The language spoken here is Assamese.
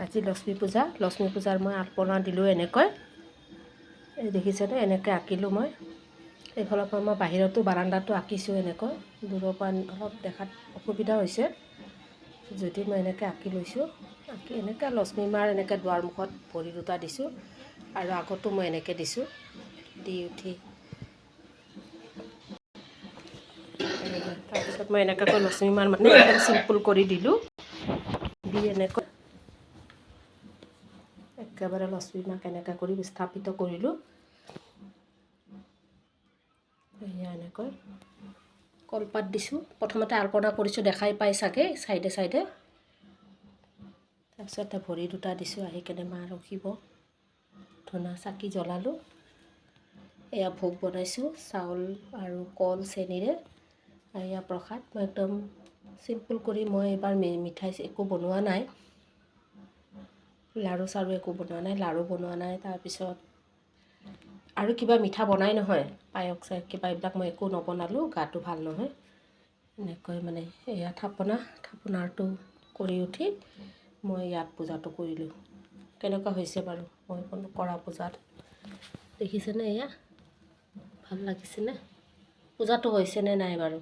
আজি লক্ষ্মী পূজাৰ মই আলপনা দিলোঁ এনেকৈ। এই দেখিছেনে, এনেকৈ আঁকিলোঁ মই। এইফালৰ পৰা মই বাহিৰতো বাৰাণ্ডাটো আঁকিছোঁ এনেকৈ। দূৰৰ পৰা অলপ দেখাত অসুবিধা হৈছে যদি মই এনেকৈ আঁকি লৈছোঁ। আঁকি এনেকৈ লক্ষ্মী মাৰ এনেকৈ দুৱাৰমুখত ভৰি দুটা দিছোঁ আৰু আগতো মই এনেকৈ দিছোঁ। দি উঠি তাৰপিছত মই এনেকুৱাকৈ লক্ষ্মী মাৰ মানে একদম চিম্পুল কৰি দিলোঁ। দি এনেকৈ একেবাৰে লক্ষ্মী মাক এনেকৈ কৰি স্থাপিত কৰিলোঁ। এয়া এনেকৈ কলপাত দিছোঁ। প্ৰথমতে আলপনা কৰিছোঁ, দেখাই পাই চাগে চাইডে চাইডে। তাৰপিছতে ভৰি দুটা দিছোঁ, আহি কেনে মা ৰখিব। ধূনা চাকি জ্বলালোঁ। এয়া ভোগ বনাইছোঁ, চাউল আৰু কল চেনিৰে। আৰু এয়া প্ৰসাদ। মই একদম চিম্পুল কৰি মই এইবাৰ মিঠাই একো বনোৱা নাই, লাড়ু চাড়ু একো বনোৱা নাই, লাড়ু বনোৱা নাই। তাৰপিছত আৰু কিবা মিঠা বনাই নহয়, পায়স চায়স কিবা, এইবিলাক মই একো নবনালোঁ, গাটো ভাল নহয়। এনেকৈ মানে এয়া থাপনাৰটো কৰি উঠি মই ইয়াত পূজাটো কৰিলোঁ। কেনেকুৱা হৈছে বাৰু মই কৰা পূজাত দেখিছেনে? এয়া ভাল লাগিছেনে? পূজাটো হৈছেনে নাই বাৰু?